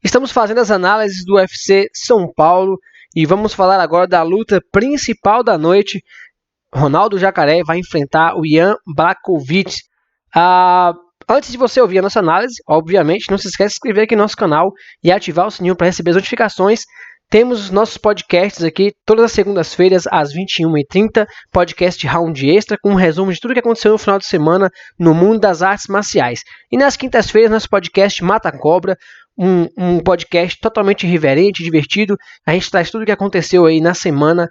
Estamos fazendo as análises do UFC São Paulo e vamos falar agora da luta principal da noite. Ronaldo Jacaré vai enfrentar o Jan Blachowicz. Antes de você ouvir a nossa análise, obviamente, não se esqueça de se inscrever aqui no nosso canal e ativar o sininho para receber as notificações. Temos os nossos podcasts aqui todas as segundas-feiras às 21h30, podcast Round Extra, com um resumo de tudo que aconteceu no final de semana no mundo das artes marciais. E nas quintas-feiras, nosso podcast Mata Cobra, um podcast totalmente irreverente, divertido. A gente traz tudo o que aconteceu aí na semana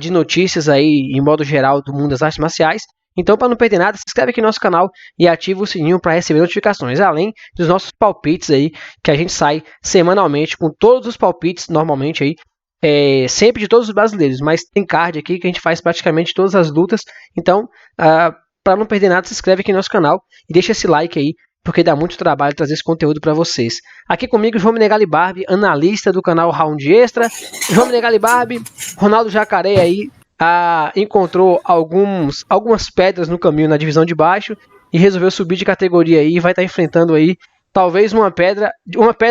de notícias aí, em modo geral, do mundo das artes marciais. Então, para não perder nada, se inscreve aqui no nosso canal e ativa o sininho para receber notificações, além dos nossos palpites aí, que a gente sai semanalmente com todos os palpites, normalmente aí, sempre de todos os brasileiros, mas tem card aqui que a gente faz praticamente todas as lutas. Então, para não perder nada, se inscreve aqui no nosso canal e deixa esse like aí, porque dá muito trabalho trazer esse conteúdo para vocês. Aqui comigo, João Menegali Barbi, analista do canal Round Extra. João Menegali Barbi, Ronaldo Jacaré aí, encontrou algumas pedras no caminho na divisão de baixo e resolveu subir de categoria aí e vai estar enfrentando aí talvez uma pedra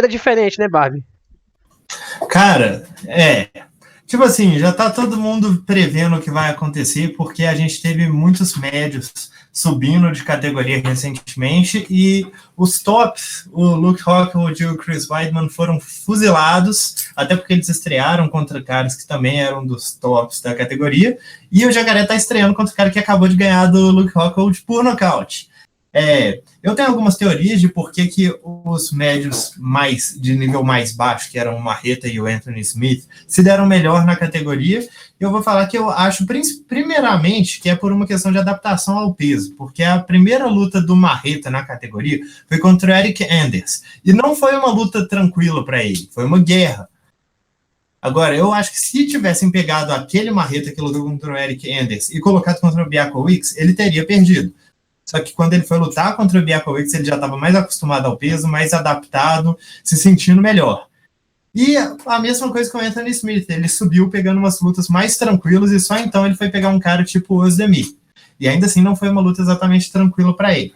diferente, né, Barbie? Cara, tipo assim, já tá todo mundo prevendo o que vai acontecer, porque a gente teve muitos médios subindo de categoria recentemente e os tops, o Luke Rockhold e o Chris Weidman, foram fuzilados, até porque eles estrearam contra caras que também eram dos tops da categoria, e o Jacaré tá estreando contra o cara que acabou de ganhar do Luke Rockhold por nocaute. Eu tenho algumas teorias de por que os médios de nível mais baixo, que eram o Marreta e o Anthony Smith, se deram melhor na categoria. Eu vou falar que eu acho, primeiramente, que é por uma questão de adaptação ao peso, porque a primeira luta do Marreta na categoria foi contra o Eric Anders, e não foi uma luta tranquila para ele, foi uma guerra. Agora, eu acho que se tivessem pegado aquele Marreta que lutou contra o Eric Anders e colocado contra o Blachowicz, ele teria perdido. Só que quando ele foi lutar contra o Blachowicz, ele já estava mais acostumado ao peso, mais adaptado, se sentindo melhor. E a mesma coisa com o Anthony Smith, ele subiu pegando umas lutas mais tranquilas e só então ele foi pegar um cara tipo o Ozdemir. E ainda assim não foi uma luta exatamente tranquila para ele.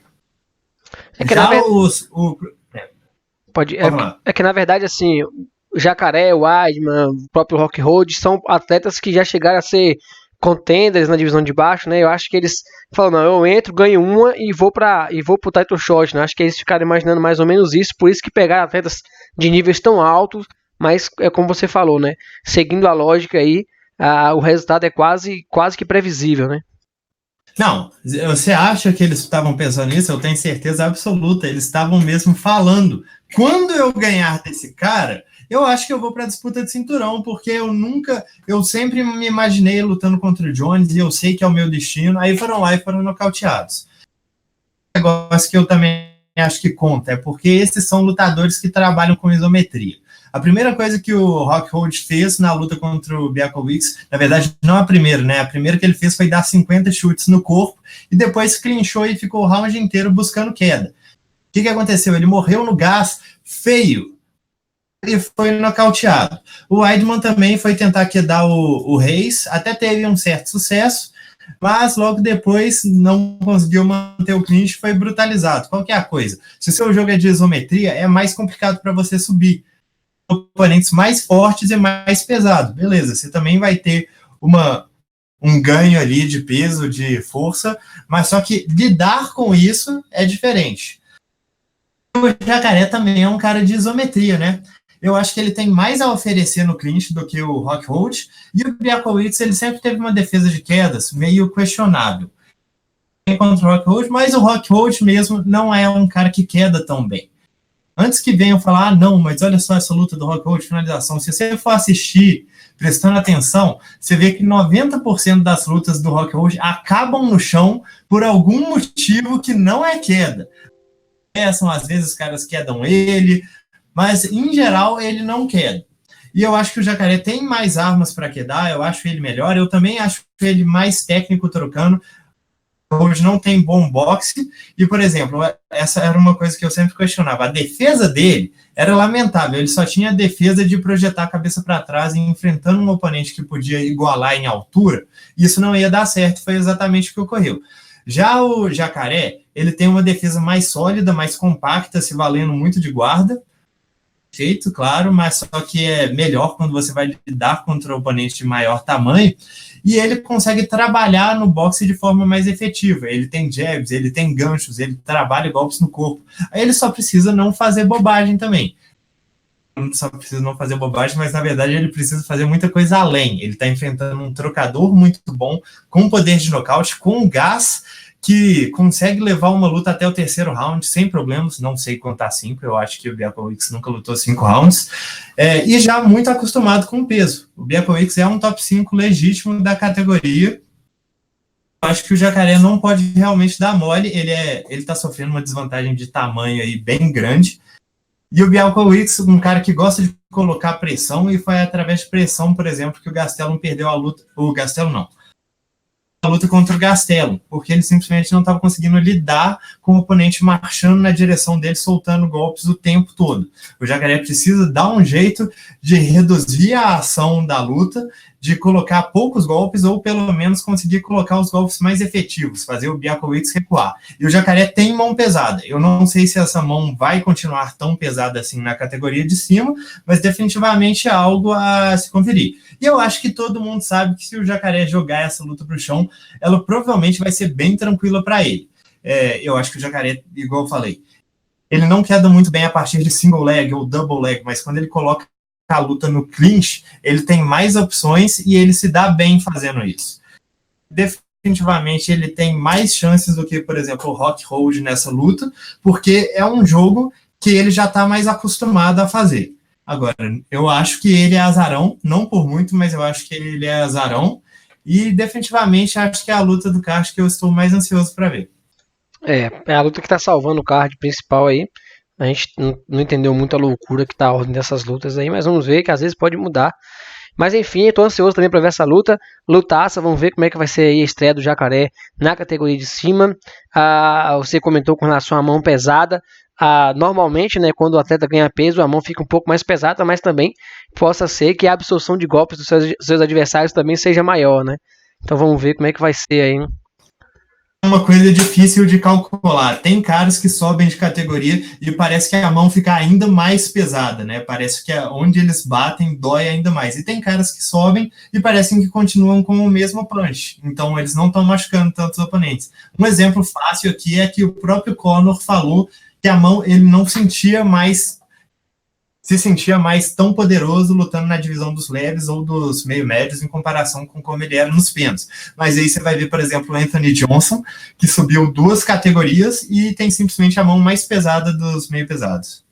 Que na verdade, assim, o Jacaré, o Weidman, o próprio Rockhold são atletas que já chegaram a ser contenders na divisão de baixo, né? Eu acho que eles falam, não, eu entro, ganho uma e vou pro title shot, né? Acho que eles ficaram imaginando mais ou menos isso, por isso que pegaram atletas de níveis tão altos, mas é como você falou, né? Seguindo a lógica aí, o resultado é quase que previsível, né? Não, você acha que eles estavam pensando nisso? Eu tenho certeza absoluta, eles estavam mesmo falando. Quando eu ganhar desse cara, eu acho que eu vou para a disputa de cinturão, porque eu sempre me imaginei lutando contra o Jones e eu sei que é o meu destino. Aí foram lá e foram nocauteados. Um negócio que eu também acho que conta é porque esses são lutadores que trabalham com isometria. A primeira coisa que o Rockhold fez na luta contra o Blachowicz, na verdade não a primeira, né? A primeira que ele fez foi dar 50 chutes no corpo e depois clinchou e ficou o round inteiro buscando queda. O que aconteceu? Ele morreu no gás feio e foi nocauteado. O Weidman também foi tentar quedar o Reis, até teve um certo sucesso, mas logo depois não conseguiu manter o clinch e foi brutalizado. Qual que é a coisa? Se o seu jogo é de isometria, é mais complicado para você subir oponentes mais fortes e mais pesados. Beleza, você também vai ter um ganho ali de peso, de força, mas só que lidar com isso é diferente. O Jacaré também é um cara de isometria, né? Eu acho que ele tem mais a oferecer no clinch do que o Rockhold, e o Blachowicz, ele sempre teve uma defesa de quedas meio questionável contra o Rockhold, mas o Rockhold mesmo não é um cara que queda tão bem. Antes que venham falar, não, mas olha só essa luta do Rockhold de finalização, se você for assistir, prestando atenção, você vê que 90% das lutas do Rockhold acabam no chão por algum motivo que não é queda. Às vezes os caras quedam ele, mas em geral ele não queda. E eu acho que o Jacaré tem mais armas para quedar, eu acho ele melhor, eu também acho ele mais técnico trocando. Hoje não tem bom boxe, e, por exemplo, essa era uma coisa que eu sempre questionava, a defesa dele era lamentável, ele só tinha a defesa de projetar a cabeça para trás e enfrentando um oponente que podia igualar em altura, isso não ia dar certo, foi exatamente o que ocorreu. Já o Jacaré, ele tem uma defesa mais sólida, mais compacta, se valendo muito de guarda, feito, claro, mas só que é melhor quando você vai lidar contra o oponente de maior tamanho, e ele consegue trabalhar no boxe de forma mais efetiva. Ele tem jabs, ele tem ganchos, ele trabalha golpes no corpo. Aí ele só precisa não fazer bobagem também. Só precisa não fazer bobagem, mas na verdade ele precisa fazer muita coisa além. Ele está enfrentando um trocador muito bom, com poder de nocaute, com gás, que consegue levar uma luta até o terceiro round sem problemas. Não sei contar 5, eu acho que o Blachowicz nunca lutou 5 rounds, e já muito acostumado com o peso. O Blachowicz é um top 5 legítimo da categoria. Eu acho que o Jacaré não pode realmente dar mole, ele está sofrendo uma desvantagem de tamanho aí bem grande. E o Blachowicz, um cara que gosta de colocar pressão, e foi através de pressão, por exemplo, que o Gastelum perdeu a luta. O Gastelum não. A luta contra o Gastelum, porque ele simplesmente não estava conseguindo lidar com o oponente marchando na direção dele, soltando golpes o tempo todo. O Jacaré precisa dar um jeito de reduzir a ação da luta, de colocar poucos golpes, ou pelo menos conseguir colocar os golpes mais efetivos, fazer o Blachowicz recuar. E o Jacaré tem mão pesada. Eu não sei se essa mão vai continuar tão pesada assim na categoria de cima, mas definitivamente é algo a se conferir. E eu acho que todo mundo sabe que se o Jacaré jogar essa luta para o chão, ela provavelmente vai ser bem tranquila para ele. Eu acho que o Jacaré, igual eu falei, ele não queda muito bem a partir de single leg ou double leg, mas quando ele coloca a luta no clinch, ele tem mais opções e ele se dá bem fazendo isso. Definitivamente ele tem mais chances do que, por exemplo, o Rockhold nessa luta, porque é um jogo que ele já está mais acostumado a fazer. Agora, eu acho que ele é azarão, não por muito, mas eu acho que ele é azarão, e definitivamente acho que é a luta do card que eu estou mais ansioso para ver. É a luta que está salvando o card principal aí. A gente não entendeu muito a loucura que tá a ordem dessas lutas aí, mas vamos ver que às vezes pode mudar. Mas enfim, eu tô ansioso também para ver essa luta. Lutaça, vamos ver como é que vai ser aí a estreia do Jacaré na categoria de cima. Você comentou com relação à mão pesada. Normalmente, né, quando o atleta ganha peso, a mão fica um pouco mais pesada, mas também possa ser que a absorção de golpes dos seus adversários também seja maior, né? Então vamos ver como é que vai ser aí, hein? Uma coisa difícil de calcular. Tem caras que sobem de categoria e parece que a mão fica ainda mais pesada, né? Parece que onde eles batem dói ainda mais. E tem caras que sobem e parecem que continuam com o mesmo punch. Então eles não estão machucando tantos oponentes. Um exemplo fácil aqui é que o próprio Conor falou que a mão ele não se sentia mais tão poderoso lutando na divisão dos leves ou dos meio médios em comparação com como ele era nos pesos. Mas aí você vai ver, por exemplo, o Anthony Johnson, que subiu 2 categorias e tem simplesmente a mão mais pesada dos meio pesados.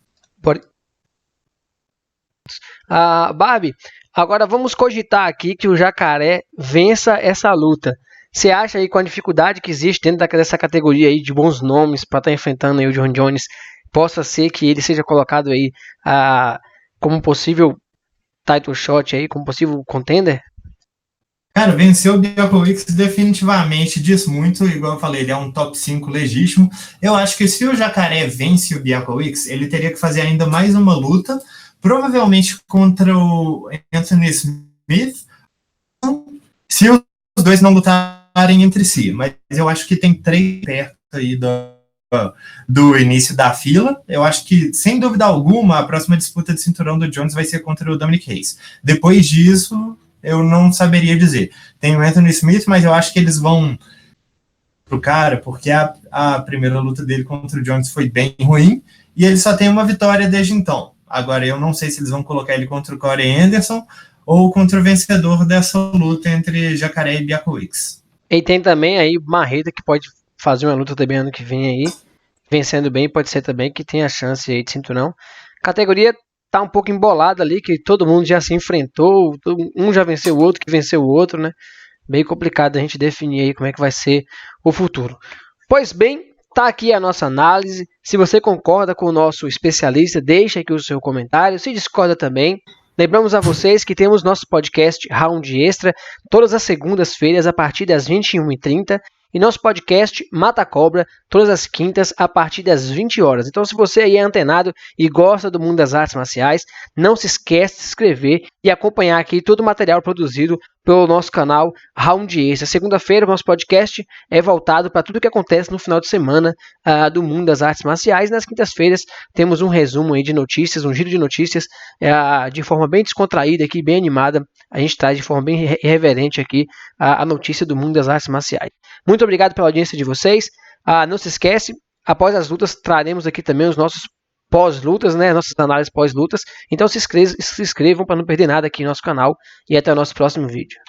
Barbie, agora vamos cogitar aqui que o Jacaré vença essa luta. Você acha aí, com a dificuldade que existe dentro dessa categoria aí de bons nomes para estar enfrentando aí o Jon Jones, possa ser que ele seja colocado aí como possível title shot aí, como possível contender? Cara, vencer o Blachowicz definitivamente diz muito, igual eu falei, ele é um top 5 legítimo. Eu acho que se o Jacaré vence o Blachowicz, ele teria que fazer ainda mais uma luta, provavelmente contra o Anthony Smith, se os dois não lutarem entre si. Mas eu acho que tem 3 perto aí do início da fila. Eu acho que, sem dúvida alguma, a próxima disputa de cinturão do Jones vai ser contra o Dominic Reyes. Depois disso, eu não saberia dizer. Tem o Anthony Smith, mas eu acho que eles vão pro cara, porque a primeira luta dele contra o Jones foi bem ruim, e ele só tem uma vitória desde então. Agora, eu não sei se eles vão colocar ele contra o Corey Anderson ou contra o vencedor dessa luta entre Jacaré e Blachowicz. E tem também aí Marreta, que pode fazer uma luta também ano que vem aí, vencendo bem, pode ser também que tenha chance aí de cinturão. Categoria tá um pouco embolada ali, que todo mundo já se enfrentou, um já venceu o outro, que venceu o outro, né? Bem complicado a gente definir aí como é que vai ser o futuro. Pois bem, tá aqui a nossa análise. Se você concorda com o nosso especialista, deixa aqui o seu comentário. Se discorda também, lembramos a vocês que temos nosso podcast Round Extra todas as segundas-feiras a partir das 21h30 e nosso podcast Mata Cobra todas as quintas a partir das 20 horas. Então, se você aí é antenado e gosta do mundo das artes marciais, não se esquece de se inscrever e acompanhar aqui todo o material produzido pelo nosso canal Round Extra. Segunda-feira, o nosso podcast é voltado para tudo o que acontece no final de semana do mundo das artes marciais. Nas quintas-feiras, temos um resumo aí de notícias, um giro de notícias de forma bem descontraída aqui, bem animada. A gente traz de forma bem irreverente aqui a notícia do mundo das artes marciais. Muito obrigado pela audiência de vocês. Não se esquece, após as lutas, traremos aqui também os nossos pós-lutas, né? Nossas análises pós-lutas. Então se inscrevam para não perder nada aqui no nosso canal e até o nosso próximo vídeo.